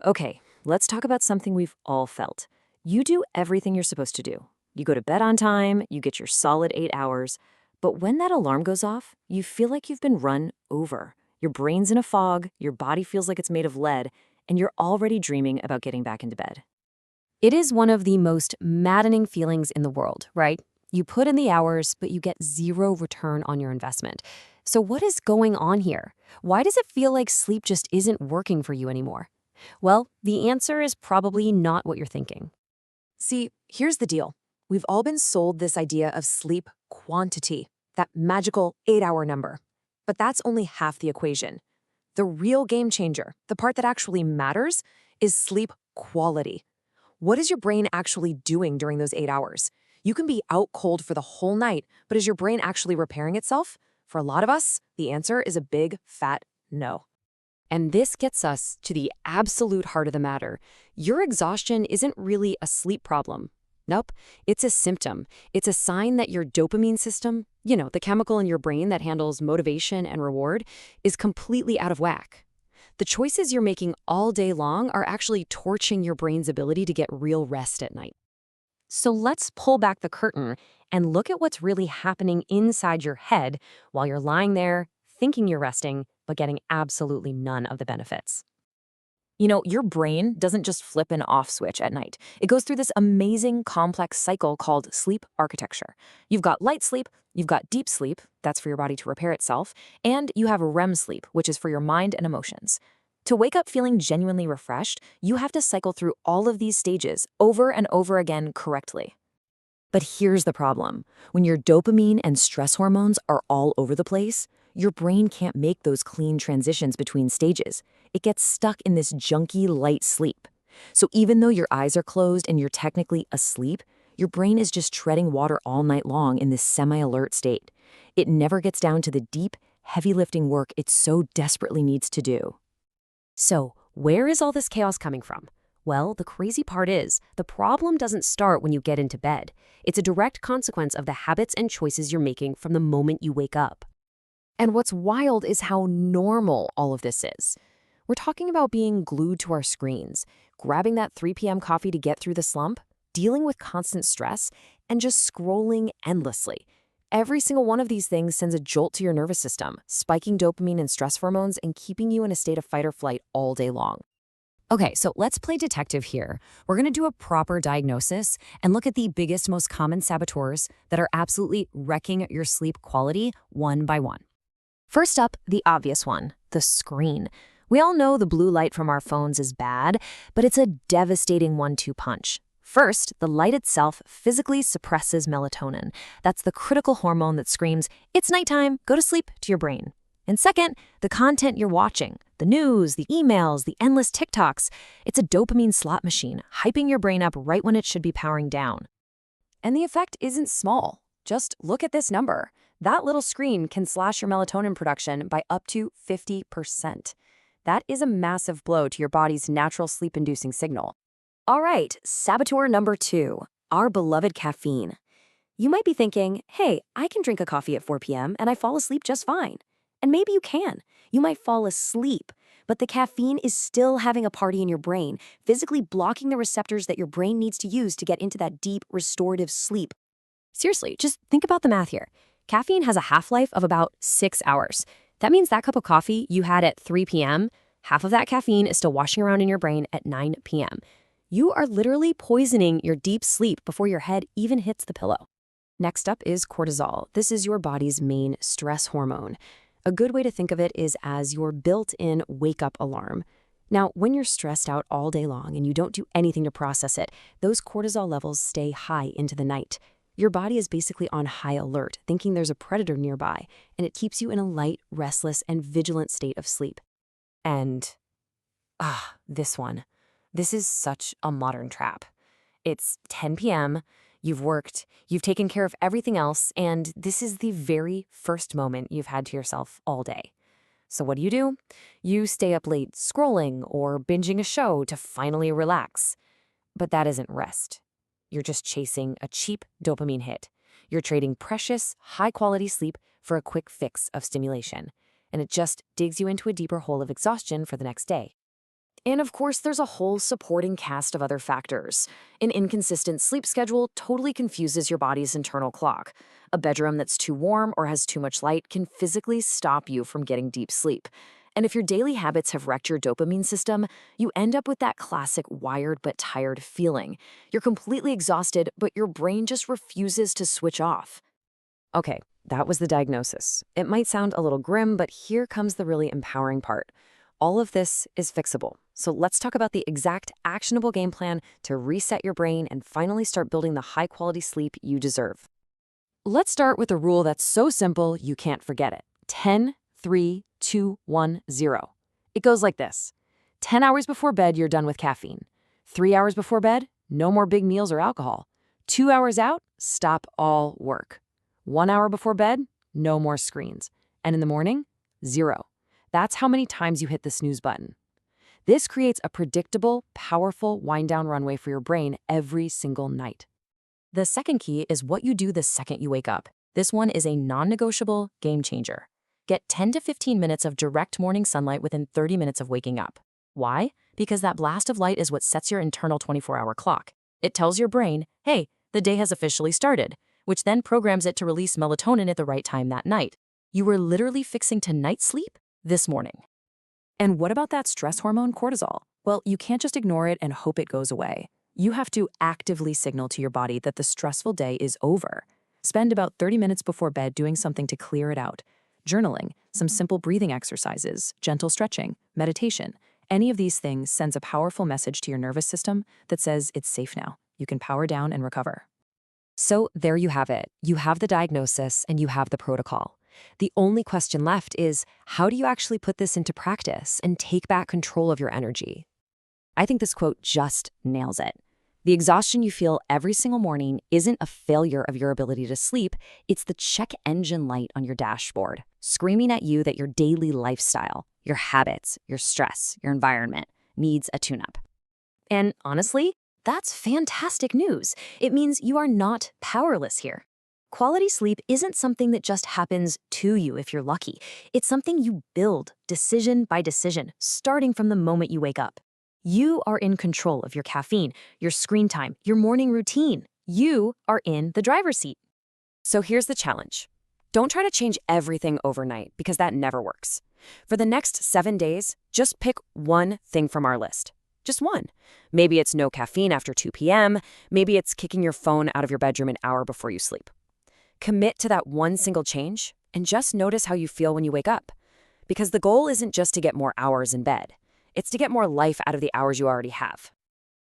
Okay, let's talk about something we've all felt. You do everything you're supposed to do. You go to bed on time, you get your solid 8 hours, but when that alarm goes off, you feel like you've been run over. Your brain's in a fog, your body feels like it's made of lead, and you're already dreaming about getting back into bed. It is one of the most maddening feelings in the world, right? You put in the hours, but you get zero return on your investment. So what is going on here? Why does it feel like sleep just isn't working for you anymore? Well, the answer is probably not what you're thinking. See, here's the deal. We've all been sold this idea of sleep quantity, that magical 8-hour number. But that's only half the equation. The real game changer, the part that actually matters, is sleep quality. What is your brain actually doing during those 8 hours? You can be out cold for the whole night, but is your brain actually repairing itself? For a lot of us, the answer is a big, fat no. And this gets us to the absolute heart of the matter. Your exhaustion isn't really a sleep problem. Nope, it's a symptom. It's a sign that your dopamine system, the chemical in your brain that handles motivation and reward, is completely out of whack. The choices you're making all day long are actually torching your brain's ability to get real rest at night. So let's pull back the curtain and look at what's really happening inside your head while you're lying there thinking you're resting, but getting absolutely none of the benefits. Your brain doesn't just flip an off switch at night. It goes through this amazing, complex cycle called sleep architecture. You've got light sleep, you've got deep sleep, that's for your body to repair itself, and you have REM sleep, which is for your mind and emotions. To wake up feeling genuinely refreshed, you have to cycle through all of these stages over and over again correctly. But here's the problem. When your dopamine and stress hormones are all over the place, your brain can't make those clean transitions between stages. It gets stuck in this junky light sleep. So even though your eyes are closed and you're technically asleep, your brain is just treading water all night long in this semi-alert state. It never gets down to the deep, heavy lifting work it so desperately needs to do. So, where is all this chaos coming from? Well, the crazy part is, the problem doesn't start when you get into bed. It's a direct consequence of the habits and choices you're making from the moment you wake up. And what's wild is how normal all of this is. We're talking about being glued to our screens, grabbing that 3 p.m. coffee to get through the slump, dealing with constant stress, and just scrolling endlessly. Every single one of these things sends a jolt to your nervous system, spiking dopamine and stress hormones and keeping you in a state of fight or flight all day long. Okay, so let's play detective here. We're going to do a proper diagnosis and look at the biggest, most common saboteurs that are absolutely wrecking your sleep quality one by one. First up, the obvious one, the screen. We all know the blue light from our phones is bad, but it's a devastating one-two punch. First, the light itself physically suppresses melatonin. That's the critical hormone that screams, "It's nighttime, go to sleep," to your brain. And second, the content you're watching, the news, the emails, the endless TikToks, it's a dopamine slot machine, hyping your brain up right when it should be powering down. And the effect isn't small. Just look at this number. That little screen can slash your melatonin production by up to 50%. That is a massive blow to your body's natural sleep-inducing signal. All right, saboteur number 2, our beloved caffeine. You might be thinking, hey, I can drink a coffee at 4 p.m. and I fall asleep just fine. And maybe you can. You might fall asleep, but the caffeine is still having a party in your brain, physically blocking the receptors that your brain needs to use to get into that deep, restorative sleep. Seriously, just think about the math here. Caffeine has a half-life of about 6 hours. That means that cup of coffee you had at 3 p.m., half of that caffeine is still washing around in your brain at 9 p.m. You are literally poisoning your deep sleep before your head even hits the pillow. Next up is cortisol. This is your body's main stress hormone. A good way to think of it is as your built-in wake-up alarm. Now, when you're stressed out all day long and you don't do anything to process it, those cortisol levels stay high into the night. Your body is basically on high alert, thinking there's a predator nearby, and it keeps you in a light, restless, and vigilant state of sleep. And, this one. This is such a modern trap. It's 10 p.m., you've worked, you've taken care of everything else, and this is the very first moment you've had to yourself all day. So what do? You stay up late scrolling or binging a show to finally relax. But that isn't rest. You're just chasing a cheap dopamine hit. You're trading precious, high-quality sleep for a quick fix of stimulation, and it just digs you into a deeper hole of exhaustion for the next day. And of course, there's a whole supporting cast of other factors. An inconsistent sleep schedule totally confuses your body's internal clock. A bedroom that's too warm or has too much light can physically stop you from getting deep sleep. And if your daily habits have wrecked your dopamine system, you end up with that classic wired but tired feeling. You're completely exhausted, but your brain just refuses to switch off. Okay, that was the diagnosis. It might sound a little grim, but here comes the really empowering part. All of this is fixable. So let's talk about the exact actionable game plan to reset your brain and finally start building the high-quality sleep you deserve. Let's start with a rule that's so simple you can't forget it. 10, 3, 2, 1, 0. It goes like this. 10 hours before bed, you're done with caffeine. 3 hours before bed, no more big meals or alcohol. 2 hours out, stop all work. 1 hour before bed, no more screens. And in the morning, 0. That's how many times you hit the snooze button. This creates a predictable, powerful wind-down runway for your brain every single night. The second key is what you do the second you wake up. This one is a non-negotiable game changer. Get 10 to 15 minutes of direct morning sunlight within 30 minutes of waking up. Why? Because that blast of light is what sets your internal 24-hour clock. It tells your brain, hey, the day has officially started, which then programs it to release melatonin at the right time that night. You were literally fixing to night sleep this morning. And what about that stress hormone cortisol? Well, you can't just ignore it and hope it goes away. You have to actively signal to your body that the stressful day is over. Spend about 30 minutes before bed doing something to clear it out. Journaling, some simple breathing exercises, gentle stretching, meditation. Any of these things sends a powerful message to your nervous system that says it's safe now. You can power down and recover. So there you have it. You have the diagnosis and you have the protocol. The only question left is, how do you actually put this into practice and take back control of your energy? I think this quote just nails it. The exhaustion you feel every single morning isn't a failure of your ability to sleep, it's the check engine light on your dashboard, screaming at you that your daily lifestyle, your habits, your stress, your environment needs a tune-up. And honestly, that's fantastic news. It means you are not powerless here. Quality sleep isn't something that just happens to you if you're lucky. It's something you build decision by decision, starting from the moment you wake up. You are in control of your caffeine, your screen time, your morning routine. You are in the driver's seat. So here's the challenge. Don't try to change everything overnight because that never works. For the next 7 days, just pick one thing from our list. Just one. Maybe it's no caffeine after 2 p.m. Maybe it's kicking your phone out of your bedroom an hour before you sleep. Commit to that one single change and just notice how you feel when you wake up. Because the goal isn't just to get more hours in bed. It's to get more life out of the hours you already have.